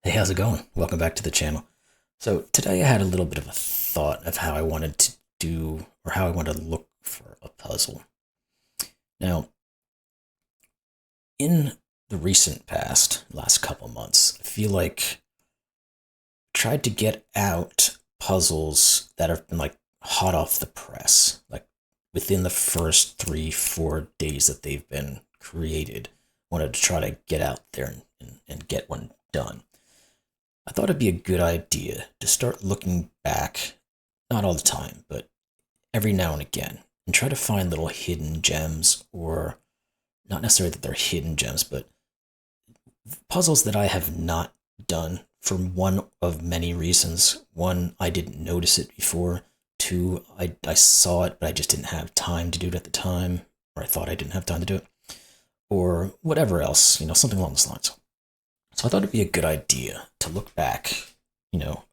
Hey, how's it going? Welcome back to the channel. So today I had a little bit of a thought of how I wanted to do, or how I wanted to look for a puzzle. Now, in the recent past, last couple months, I feel like I tried to get out puzzles that have been like hot off the press, like within the first 3, 4 days that they've been created. Wanted to try to get out there and get one done. I thought it'd be a good idea to start looking back, not all the time, but every now and again, and try to find little hidden gems, or not necessarily that they're hidden gems, but puzzles that I have not done for one of many reasons. One, I didn't notice it before. Two, I saw it, but I just didn't have time to do it at the time, or I thought I didn't have time to do it, or whatever else, something along those lines. So I thought it'd be a good idea to look back,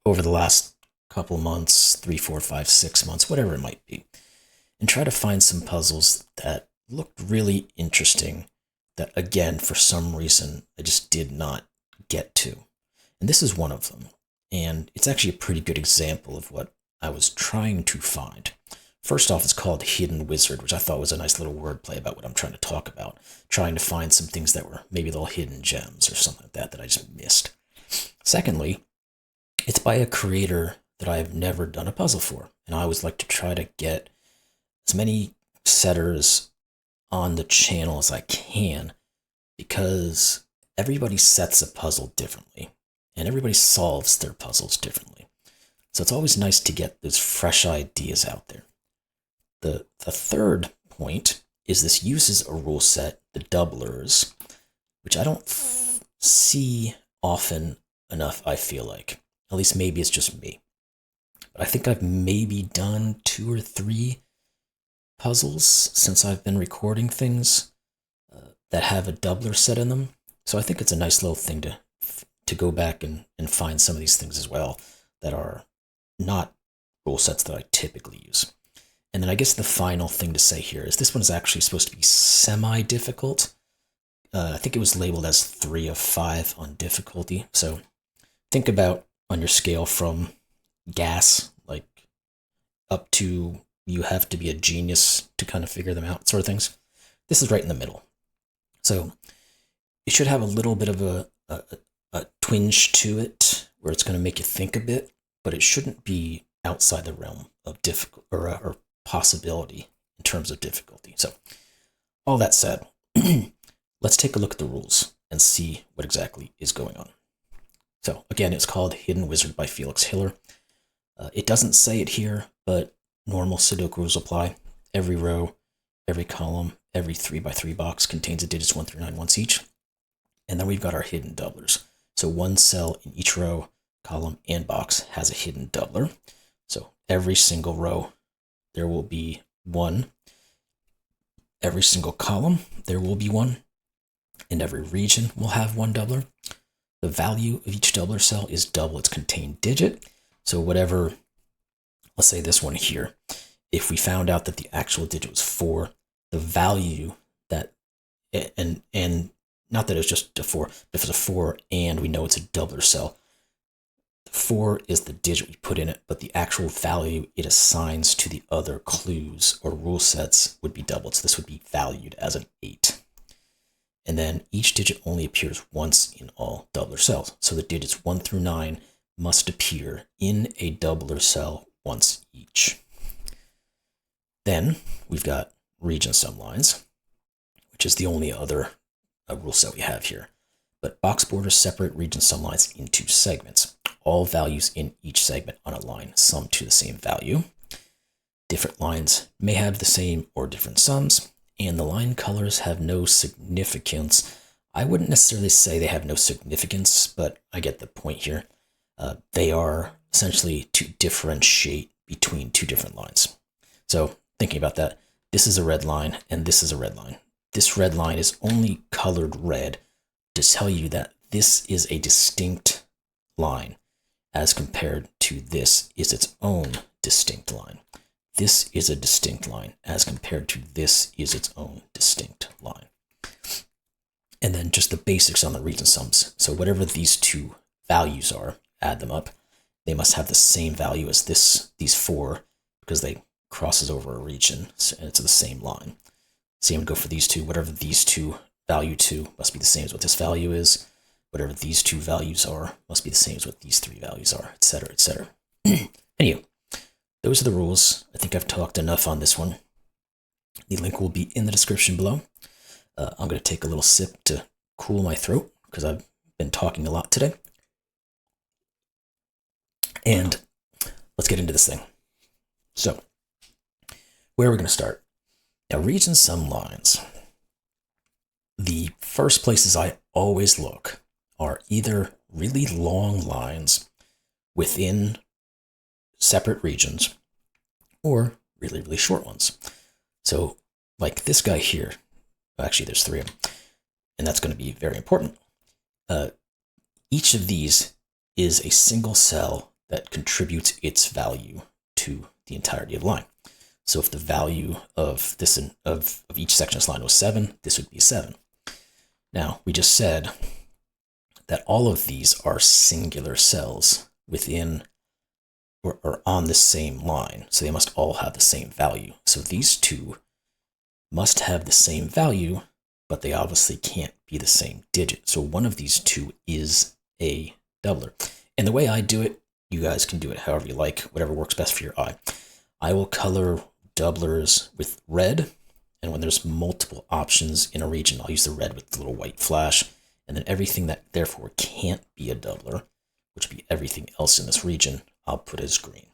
over the last couple months, 3, 4, 5, 6 months, whatever it might be, and try to find some puzzles that looked really interesting that, again, for some reason, I just did not get to. And this is one of them. And it's actually a pretty good example of what I was trying to find. First off, it's called Hidden Wizard, which I thought was a nice little wordplay about what I'm trying to talk about. Trying to find some things that were maybe little hidden gems or something like that I just missed. Secondly, it's by a creator that I've never done a puzzle for. And I always like to try to get as many setters on the channel as I can, because everybody sets a puzzle differently and everybody solves their puzzles differently. So it's always nice to get those fresh ideas out there. The third point is this uses a rule set, the doublers, which I don't see often enough, I feel like. At least maybe it's just me. But I think I've maybe done 2 or 3 puzzles since I've been recording things that have a doubler set in them. So I think it's a nice little thing to go back and find some of these things as well that are not rule sets that I typically use. And then I guess the final thing to say here is this one is actually supposed to be semi-difficult. I think it was labeled as 3 of 5 on difficulty. So think about on your scale from gas, like up to you have to be a genius to kind of figure them out, sort of things. This is right in the middle. So it should have a little bit of a twinge to it where it's going to make you think a bit, but it shouldn't be outside the realm of difficult or possibility in terms of difficulty. So all that said, let's take a look at the rules and see what exactly is going on. So again, it's called Hidden Wizard by Felix. It doesn't say it here, but normal Sudoku rules apply. Every row, every column, every 3x3 box contains the digits 1 through 9 once each. And then we've got our hidden doublers. So one cell in each row, column, and box has a hidden doubler. So every single row, there will be 1. Every single column, there will be 1. And every region will have 1 doubler. The value of each doubler cell is double its contained digit. So whatever, let's say this one here, if we found out that the actual digit was 4, the value that, and not that it's just a 4, but if it's a 4 and we know it's a doubler cell, 4 is the digit we put in it, but the actual value it assigns to the other clues or rule sets would be doubled. So this would be valued as an 8. And then each digit only appears once in all doubler cells. So the digits 1 through 9 must appear in a doubler cell once each. Then we've got region sum lines, which is the only other rule set we have here. But box borders separate region sum lines into segments. All values in each segment on a line sum to the same value. Different lines may have the same or different sums, and the line colors have no significance. I wouldn't necessarily say they have no significance, but I get the point here. They are essentially to differentiate between 2 different lines. So thinking about that, this is a red line and this is a red line. This red line is only colored red to tell you that this is a distinct line as compared to this is its own distinct line. This is a distinct line as compared to this is its own distinct line. And then just the basics on the region sums. So whatever these 2 values are, add them up, they must have the same value as these 4 because they crosses over a region, and it's the same line. Same would go for these 2. Whatever these 2 value to must be the same as what this value is. Whatever these 2 values are must be the same as what these 3 values are, etc., etc. Anyway, those are the rules. I think I've talked enough on this one. The link will be in the description below. I'm going to take a little sip to cool my throat because I've been talking a lot today. And let's get into this thing. So, where are we going to start? Now, region sum lines. The first places I always look are either really long lines within separate regions or really, really short ones. So, like this guy here, actually there's 3 of them, and that's going to be very important. Each of these is a single cell that contributes its value to the entirety of the line. So if the value of this of each section of this line was 7, this would be 7. Now, we just said that all of these are singular cells within or on the same line, so they must all have the same value. So these 2 must have the same value, but they obviously can't be the same digit. So one of these 2 is a doubler. And the way I do it, you guys can do it however you like, whatever works best for your eye. I will color doublers with red, and when there's multiple options in a region, I'll use the red with the little white flash, and then everything that therefore can't be a doubler, which would be everything else in this region, I'll put as green.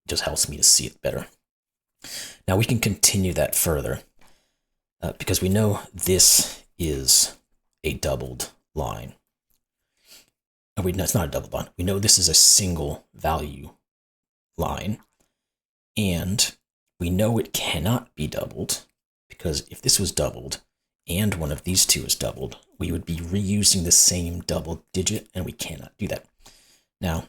It just helps me to see it better. Now we can continue that further, because we know this is a doubled line. No, it's not a doubled line. We know this is a single value line, and we know it cannot be doubled, because if this was doubled and one of these 2 is doubled, we would be reusing the same double digit, and we cannot do that. Now,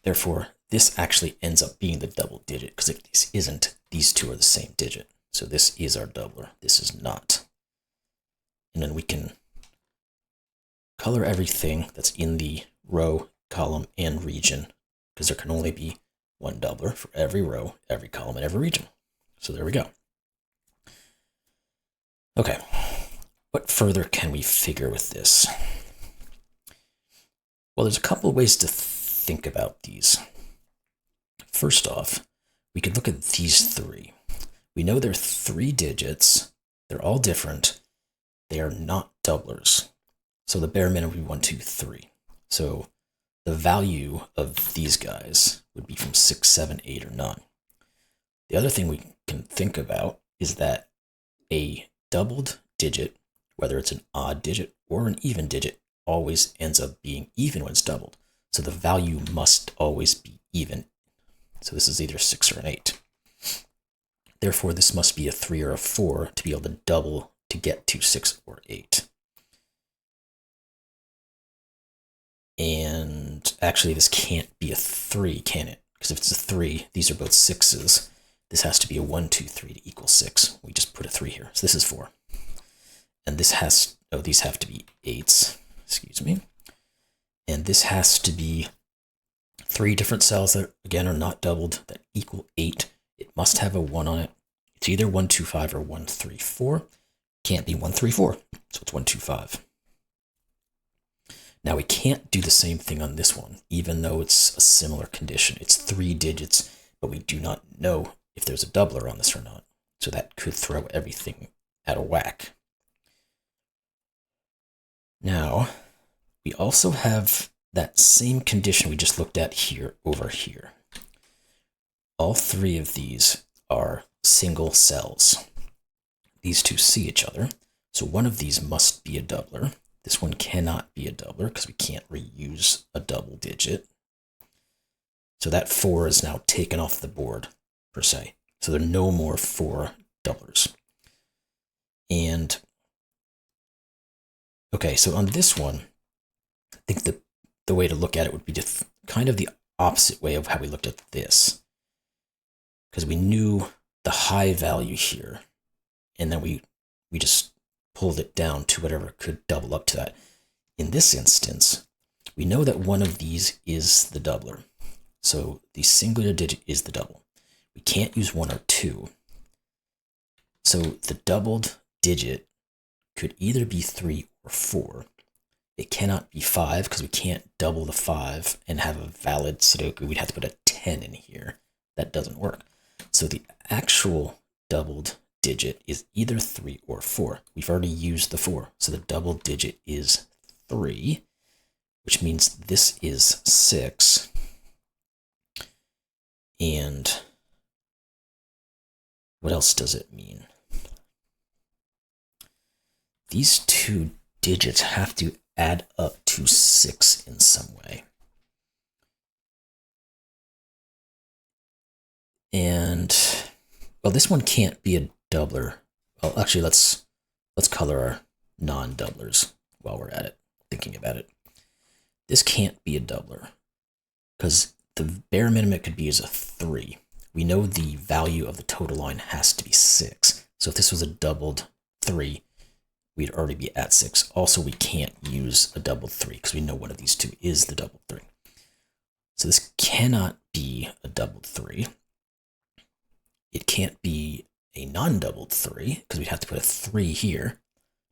therefore, this actually ends up being the double digit, because if this isn't, these 2 are the same digit. So this is our doubler. This is not. And then we can color everything that's in the row, column, and region, because there can only be one doubler for every row, every column, and every region. So there we go. Okay, what further can we figure with this? Well, there's a couple of ways to think about these. First off, we could look at these 3. We know they're 3 digits. They're all different. They are not doublers. So the bare minimum would be 1, 2, 3. So the value of these guys would be from 6, 7, 8, or 9. The other thing we can think about is that a doubled digit, whether it's an odd digit or an even digit, always ends up being even when it's doubled. So the value must always be even. So this is either 6 or an 8. Therefore, this must be a 3 or a 4 to be able to double to get to 6 or 8. And actually, this can't be a 3, can it? Because if it's a 3, these are both 6s. This has to be a 1, 2, 3 to equal 6. We just put a 3 here. So this is 4. And this has, these have to be 8s. Excuse me. And this has to be 3 different cells that, again, are not doubled that equal 8. It must have a 1 on it. It's either 1, 2, 5 or 1, 3, 4. Can't be 1, 3, 4. So it's 1, 2, 5. Now we can't do the same thing on this one, even though it's a similar condition. It's 3 digits, but we do not know if there's a doubler on this or not. So that could throw everything out of whack. Now, we also have that same condition we just looked at here over here. All 3 of these are single cells. These 2 see each other, so one of these must be a doubler. This one cannot be a doubler because we can't reuse a double digit. So that 4 is now taken off the board, per se. So there are no more 4 doublers. And, okay, so on this one, I think the way to look at it would be just kind of the opposite way of how we looked at this. Because we knew the high value here, and then we just pulled it down to whatever could double up to that. In this instance, we know that one of these is the doubler. So the singular digit is the double. We can't use 1 or 2. So the doubled digit could either be 3 or 4. It cannot be 5 because we can't double the 5 and have a valid Sudoku. We'd have to put a 10 in here. That doesn't work. So the actual doubled digit is either 3 or 4. We've already used the 4. So the double digit is 3, which means this is 6. And what else does it mean? These two digits have to add up to 6 in some way. And, well, this one can't be a doubler. Well, actually, let's color our non-doublers while we're at it, thinking about it. This can't be a doubler because the bare minimum it could be is a 3. We know the value of the total line has to be 6. So if this was a doubled 3, we'd already be at 6. Also, we can't use a doubled 3 because we know one of these two is the doubled 3. So this cannot be a doubled 3. It can't be a non-doubled 3 because we'd have to put a 3 here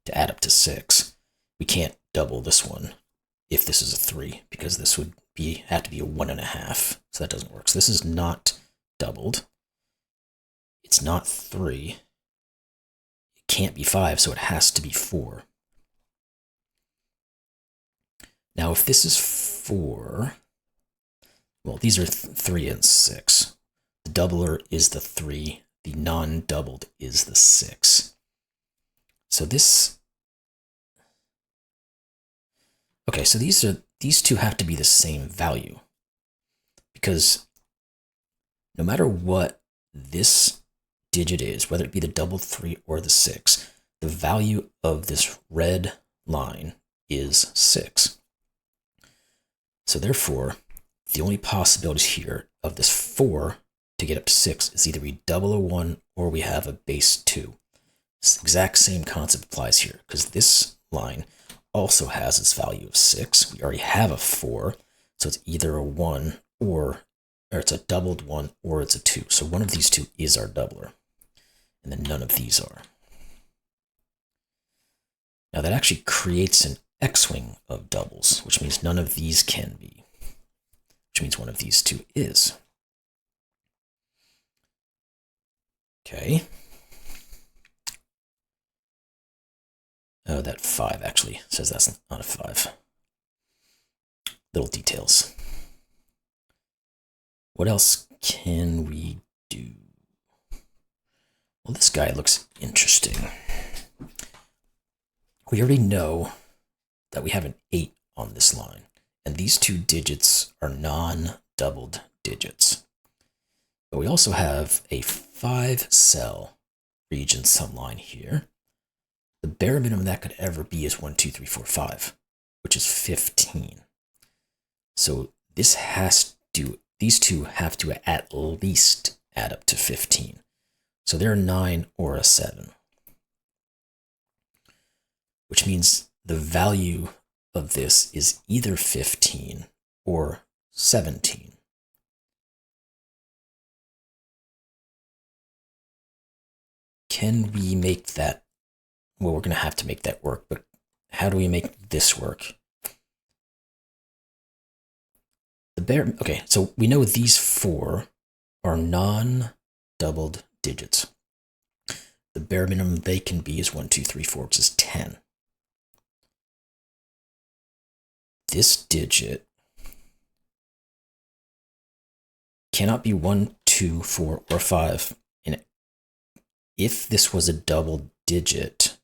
to add up to 6. We can't double this one if this is a 3 because this would have to be a 1.5. So that doesn't work. So this is not doubled. It's not 3. It can't be 5, so it has to be 4. Now, if this is 4, well, these are 3 and 6. The doubler is the 3. The non-doubled is the 6. So this... Okay, so these two have to be the same value because no matter what this digit is, whether it be the doubled 3 or the 6, the value of this red line is 6. So therefore, the only possibilities here of this 4 to get up to 6 is either we double a 1 or we have a base 2. This exact same concept applies here because this line also has its value of 6. We already have a 4, so it's either a 1 or it's a doubled 1 or it's a 2. So one of these two is our doubler, and then none of these are. Now that actually creates an X-wing of doubles, which means none of these can be, which means one of these two is. Okay. Oh, that 5 actually says that's not a 5. Little details. What else can we do? Well, this guy looks interesting. We already know that we have an 8 on this line, and these two digits are non-doubled digits. But we also have a 5-cell region sum line here. The bare minimum that could ever be is 1, 2, 3, 4, 5, which is 15. So these two have to at least add up to 15. So they're a 9 or a 7, which means the value of this is either 15 or 17. Can we make that? Well, we're going to have to make that work, but how do we make this work? Okay, so we know these 4 are non-doubled digits. The bare minimum they can be is 1, 2, 3, 4, which is 10. This digit cannot be 1, 2, 4, or 5. And if this was a double digit,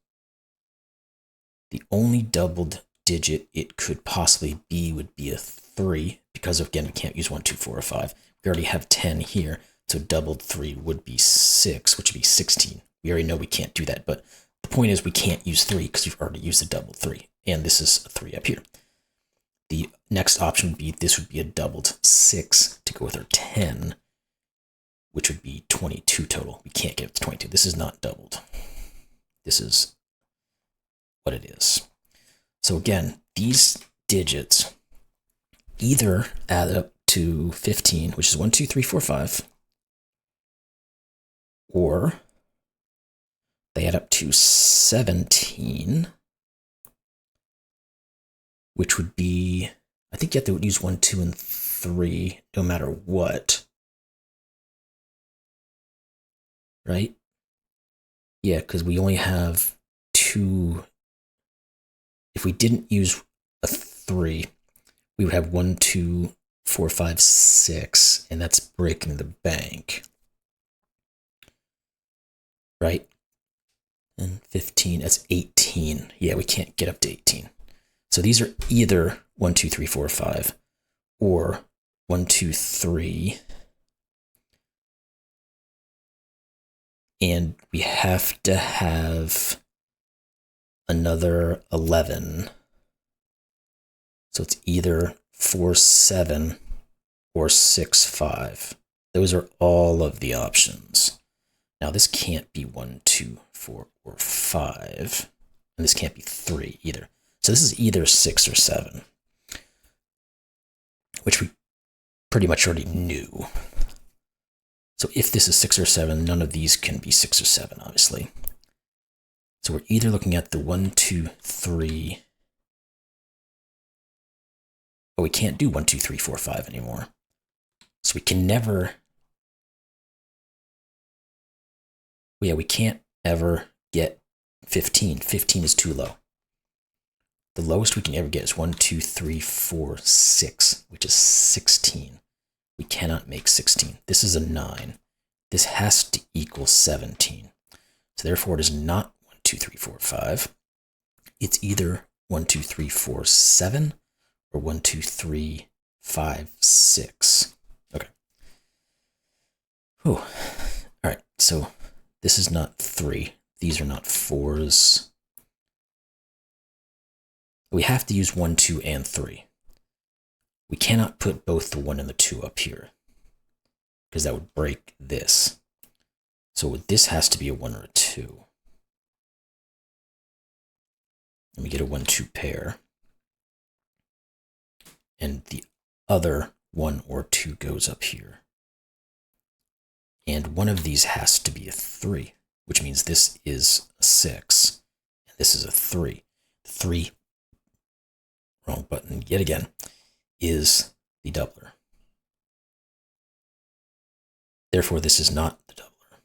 the only doubled digit it could possibly be would be a 3, because again, we can't use 1, 2, 4, or 5. We already have 10 here, so doubled 3 would be 6, which would be 16. We already know we can't do that, but the point is we can't use 3 because we've already used the doubled 3, and this is a 3 up here. The next option would be, this would be a doubled 6 to go with our 10, which would be 22 total. We can't get up to 22. This is not doubled. This is what it is. So again, these digits either add up to 15, which is 1, 2, 3, 4, 5, or they add up to 17, which would be, I think you have to use 1, 2, and 3 no matter what. Right? Yeah, because we only have 2. If we didn't use a 3, we would have 1, 2, 4, 5, 6, and that's breaking the bank. Right? And 15, that's 18. Yeah, we can't get up to 18. So these are either 1, 2, 3, 4, 5, or 1, 2, 3. And we have to have another 11. So it's either 4, 7 or 6, 5. Those are all of the options. Now this can't be 1, 2, 4, or 5. And this can't be 3 either. So this is either 6 or 7, which we pretty much already knew. So if this is 6 or 7, none of these can be 6 or 7, obviously. So we're either looking at the 1, 2, 3. But we can't do 1, 2, 3, 4, 5 anymore. So we can never. Yeah, we can't ever get 15. 15 is too low. The lowest we can ever get is 1, 2, 3, 4, 6, which is 16. We cannot make 16. This is a 9. This has to equal 17. So therefore, it is not 1, 2, 3, 4, 5. It's either 1, 2, 3, 4, 7 or 1, 2, 3, 5, 6. Okay. Whew. All right. So this is not 3. These are not 4s. We have to use 1, 2, and 3. We cannot put both the 1 and the 2 up here, because that would break this. So this has to be a 1 or a 2. And we get a 1, 2 pair. And the other 1 or 2 goes up here. And one of these has to be a 3, which means this is a 6, and this is a 3. 3, wrong button yet again, is the doubler. Therefore, this is not the doubler,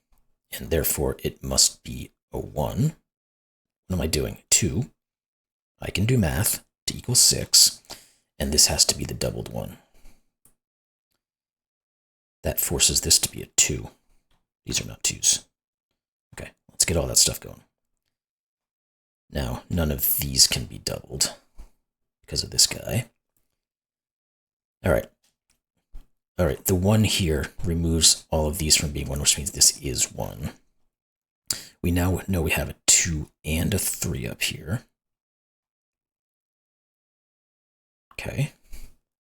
and therefore it must be a 1. What am I doing? 2. I can do math to equal 6, and this has to be the doubled 1. That forces this to be a 2. These are not 2s. Okay, let's get all that stuff going. Now, none of these can be doubled because of this guy. All right. All right, the 1 here removes all of these from being 1, which means this is 1. We now know we have a 2 and a 3 up here. Okay,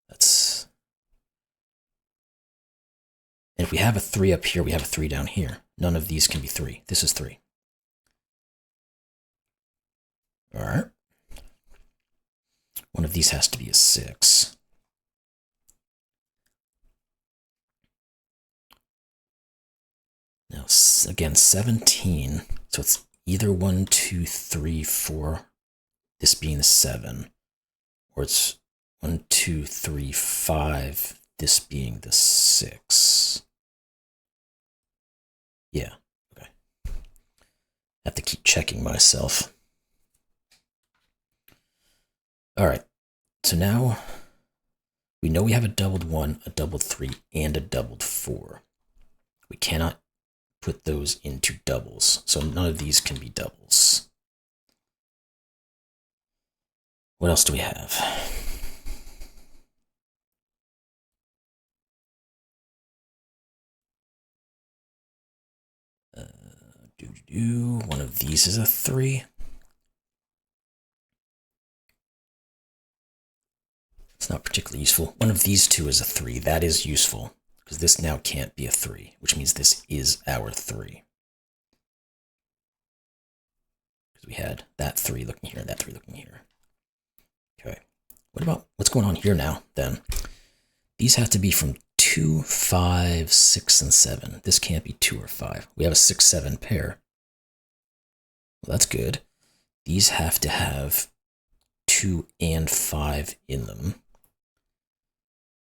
that's... And if we have a 3 up here, we have a 3 down here. None of these can be 3. This is 3. All right. One of these has to be a 6. Now, again, 17. So it's either 1, 2, 3, 4, this being the 7, or it's 1, 2, 3, 5, this being the 6. Yeah, okay. I have to keep checking myself. All right, so now we know we have a doubled 1, a doubled 3, and a doubled 4. We cannot put those into doubles, so none of these can be doubles. What else do we have? One of these is a 3. It's not particularly useful. One of these two is a 3. That is useful, because this now can't be a 3, which means this is our 3. Because we had that 3 looking here and that 3 looking here. Okay. What about what's going on here now, then? These have to be from 2, 5, 6, and 7. This can't be 2 or 5. We have a 6, 7 pair. Well, that's good. These have to have 2 and 5 in them.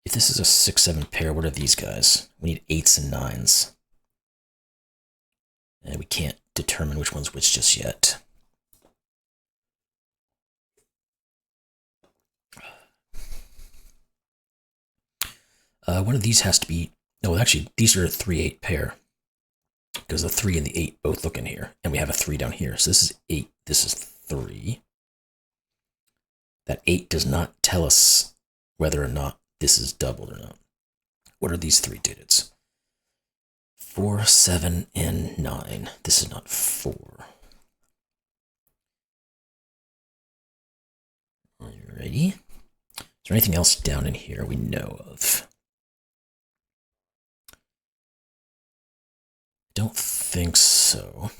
If this is a 6, 7 pair, what are these guys? We need 8s and 9s. And we can't determine which one's which just yet. One of these has to be... No, actually, these are a 3-8 pair. Because the 3 and the 8 both look in here. And we have a 3 down here. So this is 8. This is 3. That 8 does not tell us whether or not this is doubled or not. What are these 3 digits? 4, 7, and 9. This is not 4. Are you ready? Is there anything else down in here we know of? Don't think so.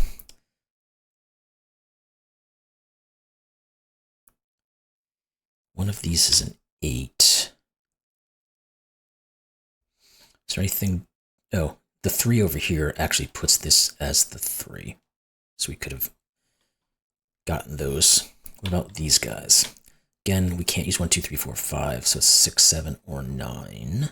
One of these is an 8. Is there anything? Oh, the 3 over here actually puts this as the 3. So we could have gotten those. What about these guys? Again, we can't use 1, 2, 3, 4, 5, so it's 6, 7, or 9.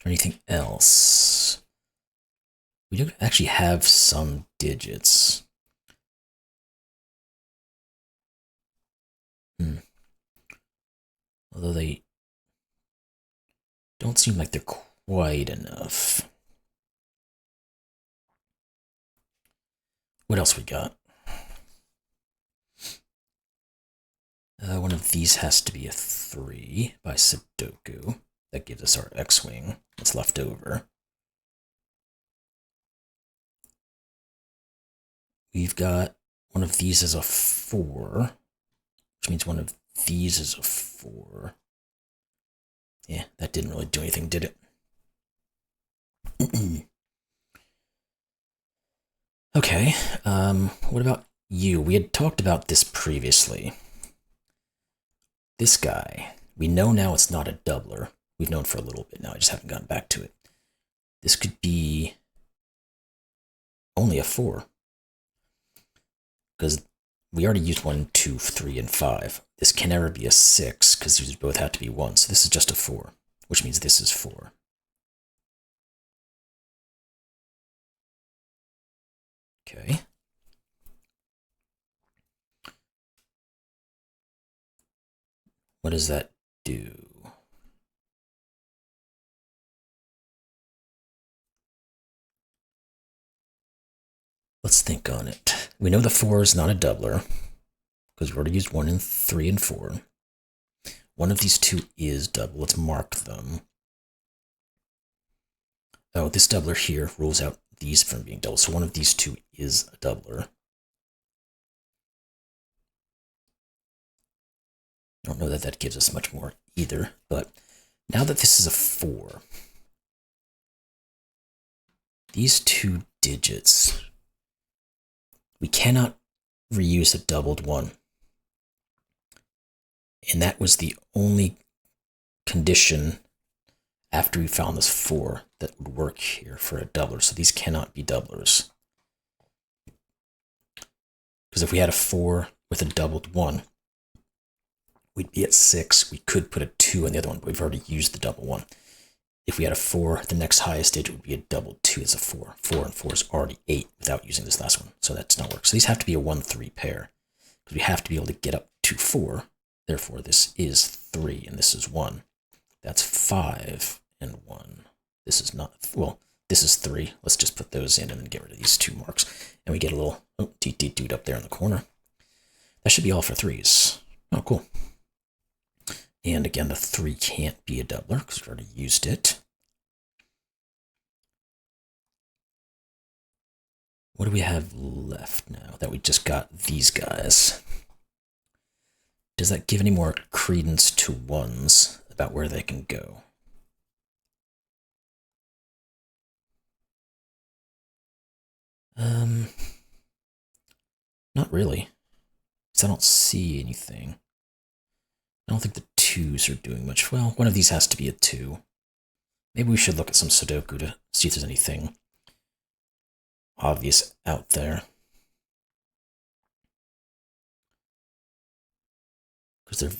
Or anything else? We do actually have some digits. Although they don't seem like they're quite enough. What else we got? One of these has to be a 3 by Sudoku. That gives us our X-Wing that's left over. We've got one of these as a 4, which means one of these is a 4. Yeah, that didn't really do anything, did it? Okay, what about you? We had talked about this previously. This guy, we know now it's not a doubler. We've known for a little bit now, I just haven't gotten back to it. This could be only a 4. Because we already used 1, 2, 3, and 5. This can never be a 6, because these both have to be 1. So this is just a 4, which means this is 4. Okay. What does that do? Let's think on it. We know the 4 is not a doubler, because we've already used 1 and 3 and 4. One of these 2 is double. Let's mark them. Oh, this doubler here rules out these from being double. So one of these 2 is a doubler. I don't know that that gives us much more either, but now that this is a 4, these 2 digits, we cannot reuse a doubled 1. And that was the only condition after we found this 4 that would work here for a doubler. So these cannot be doublers. Because if we had a 4 with a doubled 1, we'd be at 6. We could put a 2 on the other one, but we've already used the double 1. If we had a 4, the next highest digit would be a double 2 as a 4. 4 and 4 is already 8 without using this last one, so that's not work. So these have to be a 1-3 pair, because we have to be able to get up to 4. Therefore, this is 3, and this is 1. That's 5 and 1. This is not, well, this is 3. Let's just put those in and then get rid of these 2 marks. And we get a little dude up there in the corner. That should be all for 3s. Oh, cool. And again, the 3 can't be a doubler because we've already used it. What do we have left now that we just got these guys? Does that give any more credence to 1s about where they can go? Not really. Because I don't see anything. I don't think the 2s are doing much. Well, one of these has to be a 2. Maybe we should look at some Sudoku to see if there's anything obvious out there. Because there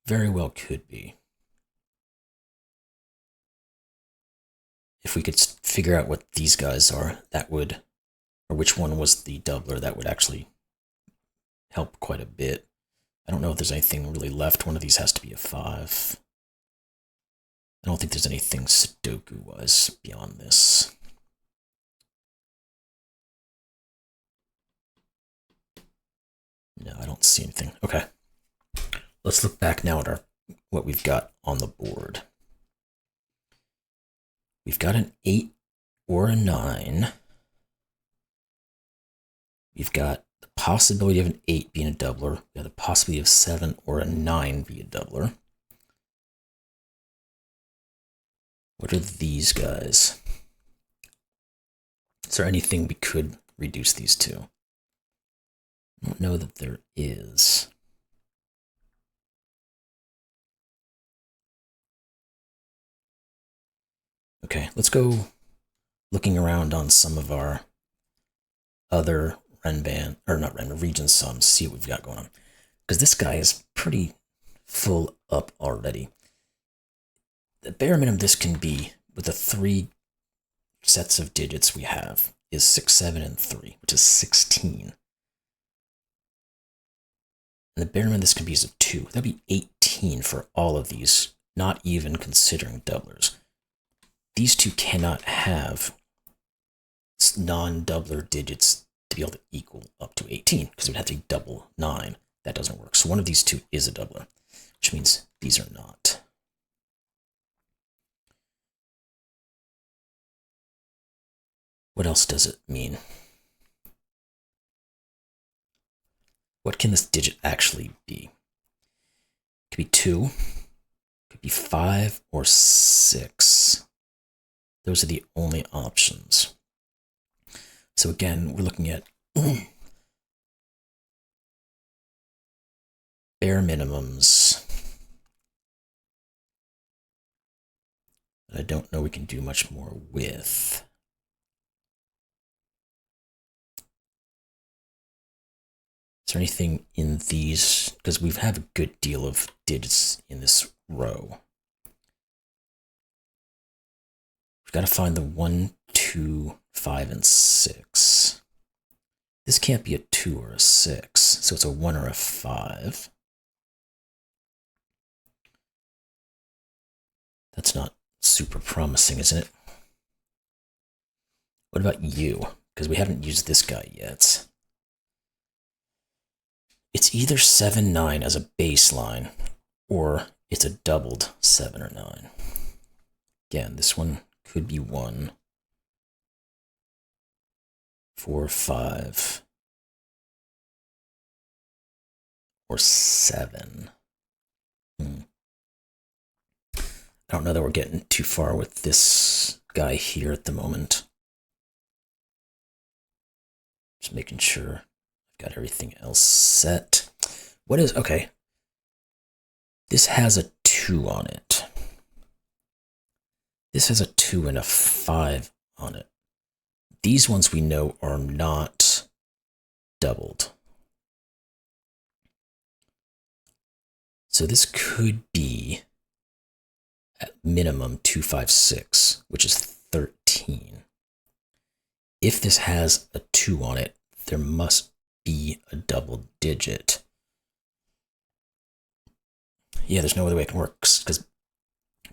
very well could be. If we could figure out what these guys are, that would, or which one was the doubler, that would actually help quite a bit. I don't know if there's anything really left. One of these has to be a 5. I don't think there's anything Sudoku-wise beyond this. No, I don't see anything. Okay. Let's look back now at what we've got on the board. We've got an 8 or a 9. We've got the possibility of an 8 being a doubler. We have the possibility of 7 or a 9 being a doubler. What are these guys? Is there anything we could reduce these to? I don't know that there is. Okay, let's go looking around on some of our other Renban, or not Renban, region sums, see what we've got going on. Because this guy is pretty full up already. The bare minimum this can be, with the 3 sets of digits we have, is 6, 7, and 3, which is 16. And the bare minimum this can be is a 2. That'd be 18 for all of these, not even considering doublers. These two cannot have non-doubler digits to be able to equal up to 18, because it would have to be double 9. That doesn't work. So one of these two is a doubler, which means these are not. What else does it mean? What can this digit actually be? It could be 2, it could be 5 or 6. Those are the only options. So again, we're looking at bare minimums. I don't know we can do much more with. Is there anything in these? Because we have a good deal of digits in this row. We've got to find the 1, 2, 5, and 6. This can't be a 2 or a 6, so it's a 1 or a 5. That's not super promising, isn't it? What about you? Because we haven't used this guy yet. It's either 7, 9 as a baseline, or it's a doubled 7 or 9. Again, this one could be 1, 4, 5, or 7. I don't know that we're getting too far with this guy here at the moment. Just making sure I've got everything else set. What is, okay. This has a 2 on it. This has a 2 and a 5 on it. These ones we know are not doubled. So this could be at minimum 256, which is 13. If this has a 2 on it, there must be a double digit. Yeah, there's no other way it can work, because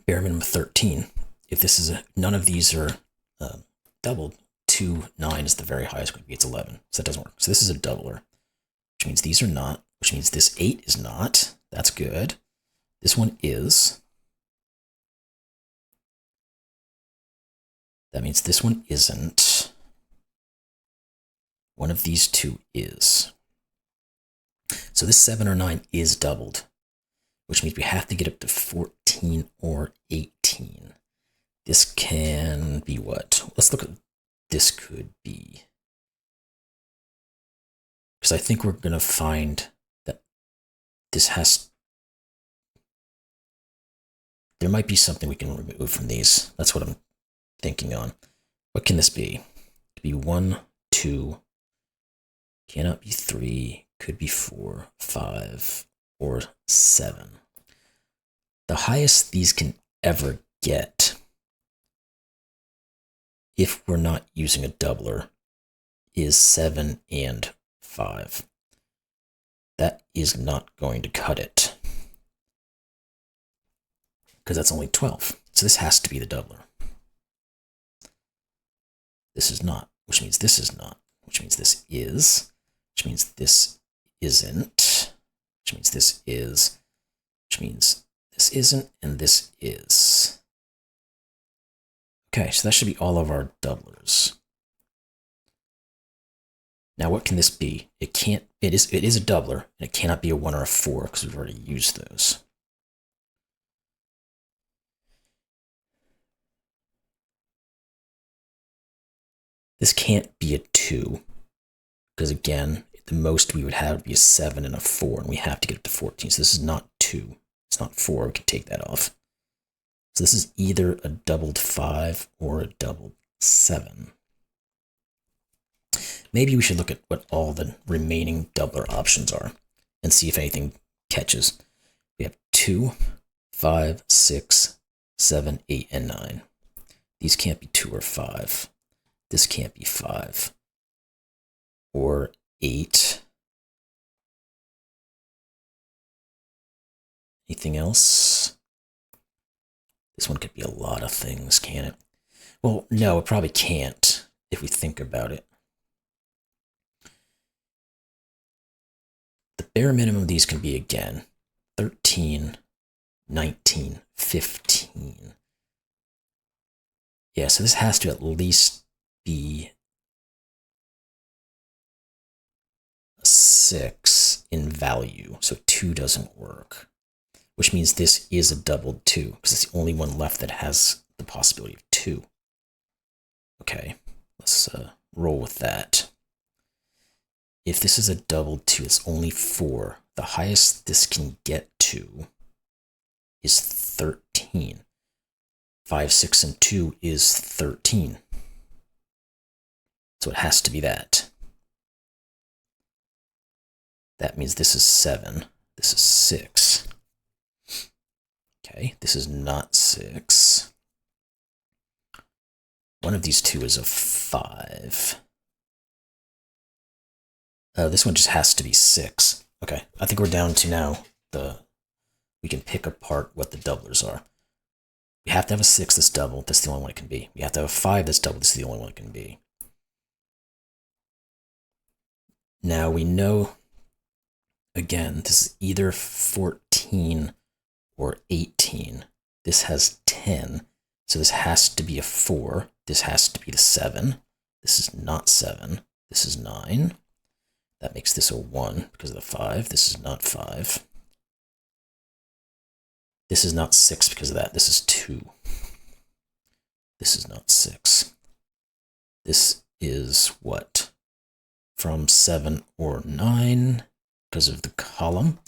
bare minimum 13. If this is none of these are doubled, 2, 9 is the very highest going to be. It's 11, so that doesn't work. So this is a doubler, which means these are not, which means this 8 is not. That's good. This one is. That means this one isn't. One of these two is. So this 7 or 9 is doubled, which means we have to get up to 14 or 18. This can be what? Let's look at what this could be. because I think we're going to find that there might be something we can remove from these. That's what I'm thinking on. What can this be? It could be 1, 2, cannot be 3, could be 4, 5, or 7. The highest these can ever get, if we're not using a doubler, is 7 and 5. That is not going to cut it, because that's only 12. So this has to be the doubler. This is not, which means this is not, which means this is, which means this isn't, which means this is, which means this isn't, and this is. Okay, so that should be all of our doublers. Now what can this be? It is a doubler, and it cannot be a 1 or a 4, because we've already used those. This can't be a 2, because again, the most we would have would be a 7 and a 4, and we have to get up to 14. So this is not 2. It's not 4. We can take that off. So this is either a doubled 5 or a doubled 7. Maybe we should look at what all the remaining doubler options are and see if anything catches. We have 2, 5, 6, 7, 8, and 9. These can't be 2 or 5. This can't be 5 or 8. Anything else? This one could be a lot of things, can it? Well, no, it probably can't if we think about it. The bare minimum of these can be, again, 13, 19, 15. Yeah, so this has to at least be a 6 in value, so 2 doesn't work, which means this is a doubled 2, because it's the only one left that has the possibility of 2. Okay, let's roll with that. If this is a doubled 2, it's only 4. The highest this can get to is 13. 5, 6, and 2 is 13. So it has to be that. That means this is 7. This is 6. Okay, this is not 6. One of these two is a 5. This one just has to be 6. Okay, I think we're down to now we can pick apart what the doublers are. We have to have a 6 that's double. That's the only one it can be. We have to have a 5 that's double. This is the only one it can be. Now we know, again, this is either 14 or 18. This has 10, so this has to be a 4. This has to be the 7. This is not 7. This is 9. That makes this a 1 because of the 5. This is not 5. This is not 6 because of that. This is 2. This is not 6. This is what? From 7 or 9 because of the column.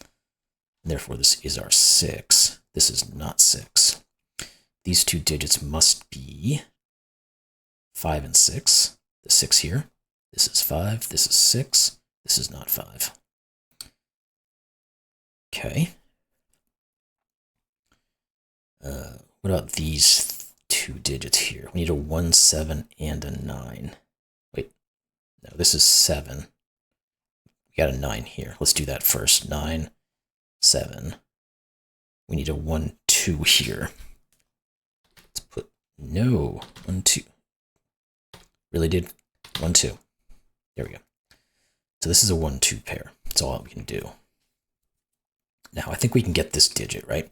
Therefore, this is our 6. This is not 6. These two digits must be 5 and 6. The 6 here. This is 5. This is 6. This is not 5. Okay. What about these two digits here? We need a 1, 7, and a 9. Wait. No, this is 7. We got a 9 here. Let's do that first. 9, 7. We need a 1, 2 here. Let's put, no, 1, 2. Really did 1, 2. There we go. So this is a 1, 2 pair. That's all we can do. Now, I think we can get this digit, right?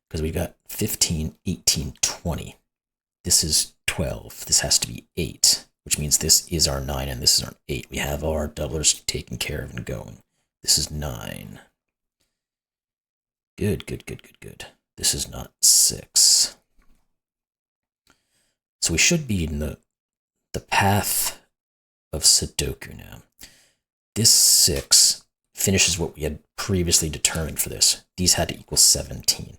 Because we've got 15, 18, 20. This is 12. This has to be 8, which means this is our 9 and this is our 8. We have all our doublers taken care of and going. This is 9. Good, good, good, good, good. This is not 6. So we should be in the path of Sudoku now. this 6 finishes what we had previously determined for this. These had to equal 17.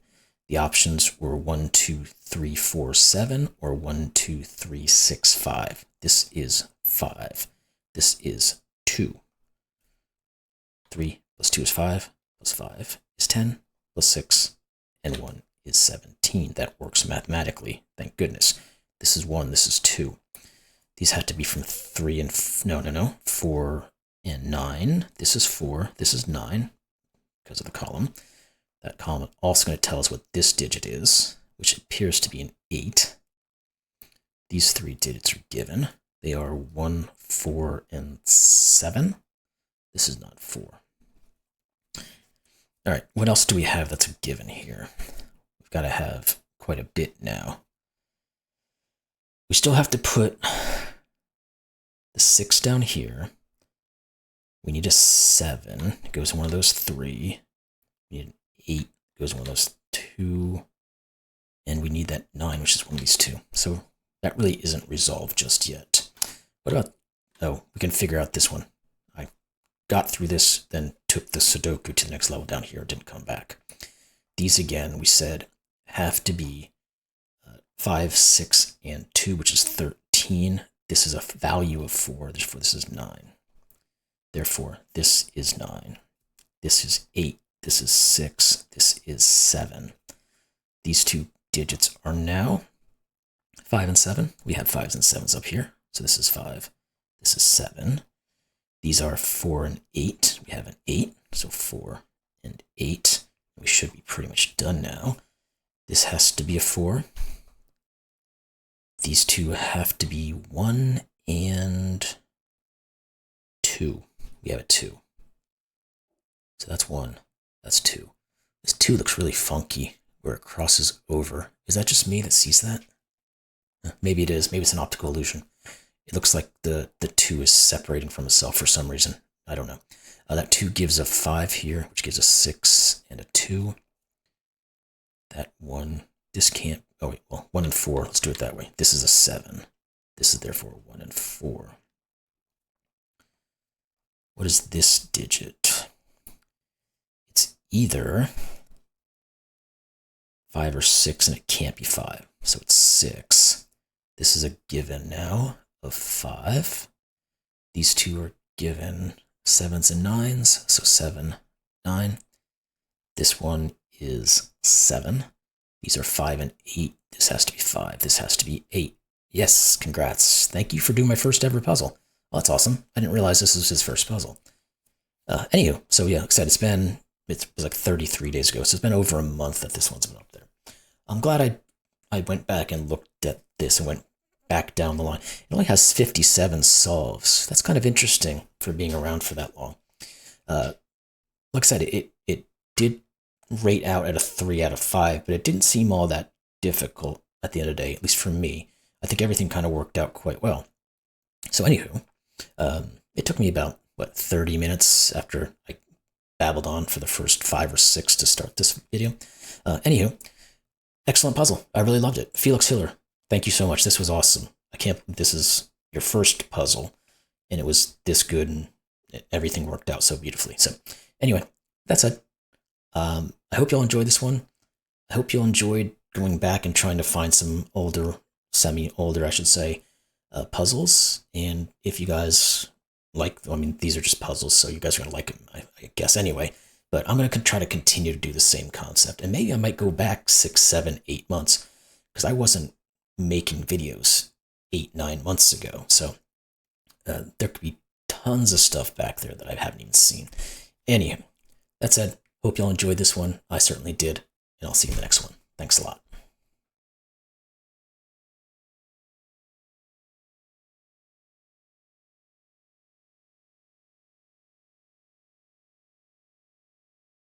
The options were 1, 2, 3, 4, 7, or 1, 2, 3, 6, 5. This is 5. This is 2. 3 plus 2 is 5, plus 5 is 10, plus 6, and 1 is 17. That works mathematically, thank goodness. This is 1, this is 2. These have to be from 3 and, 4 and 9. This is 4, this is 9, because of the column. That column is also going to tell us what this digit is, which appears to be an 8. These 3 digits are given. They are 1, 4, and 7. This is not 4. All right, what else do we have that's a given here? We've got to have quite a bit now. We still have to put the 6 down here. We need a 7. It goes in one of those 3. We need an 8. It goes in one of those 2. And we need that 9, which is one of these 2. So that really isn't resolved just yet. What about, oh, we can figure out this one. I got through this, then took the Sudoku to the next level down here, didn't come back. These, again, we said, have to be 5, 6, and 2, which is 13. This is a value of 4, therefore this is 9. Therefore, this is 9. This is 8. This is 6. This is 7. These 2 digits are now 5 and 7. We have 5s and 7s up here. So this is 5. This is 7. These are 4 and 8. We have an 8. So 4 and 8. We should be pretty much done now. This has to be a 4. These 2 have to be 1 and 2. We have a 2. So that's 1. That's 2. This 2 looks really funky where it crosses over. Is that just me that sees that? Maybe it is. Maybe it's an optical illusion. It looks like the 2 is separating from itself for some reason. I don't know. That 2 gives a 5 here, which gives a 6 and a 2. That 1, this can't, oh wait, well, 1 and 4, let's do it that way. This is a 7. This is therefore 1 and 4. What is this digit? It's either 5 or 6, and it can't be 5. So it's 6. This is a given now of 5. These 2 are given 7s and 9s, so 7, 9. This one is 7. These are 5 and 8. This has to be 5. This has to be 8. Yes, congrats. Thank you for doing my first ever puzzle. Well, that's awesome. I didn't realize this was his first puzzle. Anywho, so yeah, like I said, it was like 33 days ago, so it's been over a month that this one's been up there. I'm glad I went back and looked at this and went back down the line. It only has 57 solves. That's kind of interesting for being around for that long. Like I said, it did rate out at a 3 out of 5, but it didn't seem all that difficult at the end of the day, at least for me. I think everything kind of worked out quite well. So anywho, it took me about, 30 minutes after I babbled on for the first 5 or 6 to start this video. Anywho, excellent puzzle. I really loved it. Felix Hiller, thank you so much. This was awesome. This is your first puzzle, and it was this good, and everything worked out so beautifully. So anyway, that's it. I hope y'all enjoyed this one. I hope y'all enjoyed going back and trying to find some older, semi-older, I should say, puzzles. And if you guys these are just puzzles, so you guys are going to like them, I guess, anyway. But I'm going to try to continue to do the same concept. And maybe I might go back 6, 7, 8 months, because I wasn't making videos 8, 9 months ago. So there could be tons of stuff back there that I haven't even seen. Anyhow, that said, hope y'all enjoyed this one. I certainly did. And I'll see you in the next one. Thanks a lot.